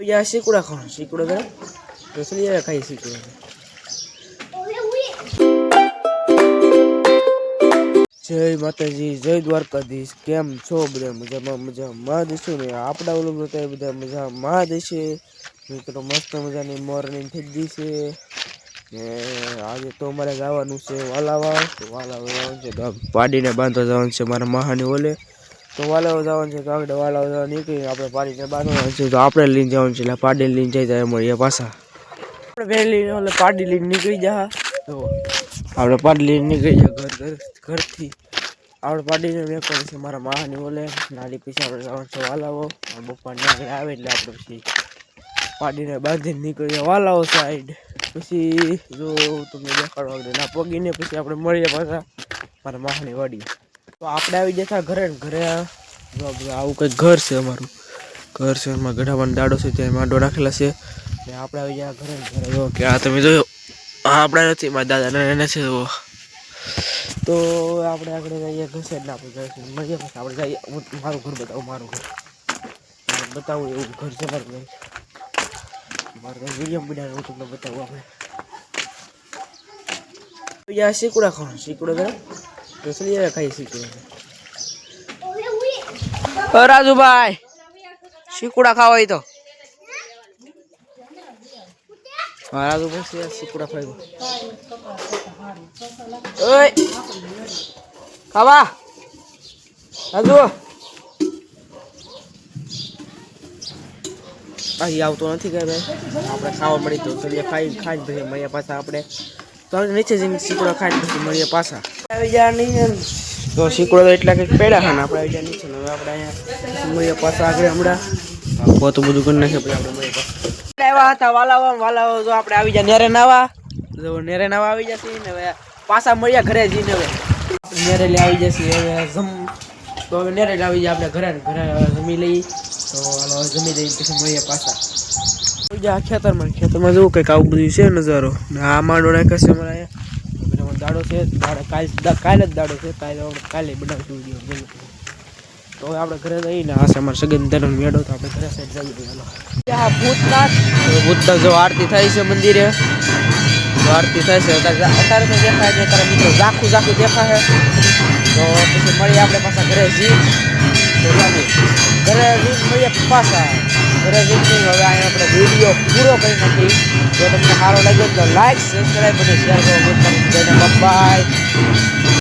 या सीकुड़ा खाओ सीकुड़ा करो तो इसलिए खाई सीकुड़ा जय माताजी जय द्वारकाधीश केम छो बधा मजा देशो ने आपड़ा ओलो बता बधा मजा देशे मित्रों मस्त मजानी मॉर्निंग થઈ ગઈ છે ને આજે તો અમારે જવાનું છે વાલાવા જવાનું છે પાડીને બાંધવા જવાનું છે મારા મહાની ઓલે તો વાલાવા જવાનું છે તો આગળ વાલાવા જવા નીકળી આપણે પાડીને બાંધવાનું છે તો આપણે લઈને જવાનું છે એટલે પાડી લઈને જઈ જાય મળીએ પાછા આપણે વહેલી ઓલે પાડી લઈને નીકળી જા તો આપણે પાડી લઈને નીકળી જા ઘરથી આપણે પાડીને વેકવાનું છે મારા મહાની ઓલે નાલી પછી આપણે જવાનું છે વાલાવો બપોરને આગળ આવે એટલે આપણે પછી પાડીને બાંધીને નીકળીએ વાલાવો સાઈડ પછી જો તમને દેખાડવા આગળ ના પગીને પછી આપણે મળીએ પાછા મારા મહાની વાડી તો આપણે આવી જતા ઘરે ને ઘરે આવું કંઈક ઘર છે અમારું ઘર છે એમાં ગઢાવાનો દાડો છે ત્યાં માંડો રાખેલા છે ને આપણે આવી ગયા ઘરે ને ઘરે જો કે આ તમે જોયો આપણે નથી મારા દાદા એને છે તો આપણે આગળ જઈએ ઘસે ને આપણે જઈશું મળીએ પછી આપણે જઈએ મારું ઘર બતાવું મારું ઘર બતાવું એવું ઘર છે મારું ઘર મારે વિડીયો બનાવ્યો હું તમને બતાવું આપણે या सीकुड़ा खाओ सीकुड़ा करो तो इसलिए खाई सीकुड़ा राजू भाई सीकुड़ा खाओ तो राजू भाई से सीकुड़ा खाओ ओए खावा राजू बाकी आवतो નથી કે ભાઈ આપણે ખાવા મળી તો ચલીએ ખાઈ પછી મળીએ પાછા આપણે તો નીચે જઈને सीकुड़ा ખાઈને પછી મળીએ પાછા આવી જા નહીં તો सीकुड़ा તો એટલા કંઈક પેડા ખાને આપણે આવી જા નીચે હવે આપણે અહીંયા મળીએ પાછા આગળ હમણાં પોતું બધું કરી નાખીએ પછી આપણે મળીએ પાછા આવ્યા હતા વાલાવા જો આપણે આવી જા નેરે નાવા આવી જશે ને હવે પાછા મળ્યા ઘરે જઈને હવે નેરે લે આવી જશે હવે જમ તો હવે નેરે આવી જાય આપણે ઘરે જમી લઈ તો હાલો જમી દઈએ પછી મળીએ પાછા ખેતરમાં જોવું કંઈક આવું બધું છે નજારો ને આ માંડો નાખ્યો છે અમારે અહીંયા દાડો છે કાલે જ દાડો છે કાલે બનાવશું વિડીયો તો હવે આપણે ઘરે જઈને આ છે અમારે સગનદાનો મેળો તો આપણે ઘરે સાઈડ જઈએ હાલો આ ભૂતનાથ જો આરતી થાય છે મંદિરે આરતી થાય છે અત્યારે તો દેખાય છે તારા મિત્રો ઝાખું દેખાય તો પછી મળીએ આપણે પાછા ઘરે મળીએ પાછા ઘરે જઈને હવે અહીંયા આપણે વિડીયો પૂરો કરી નાખી જો તમને સારો લાગ્યો તો લાઈક સબસ્ક્રાઈબ અને શેર કરો બાય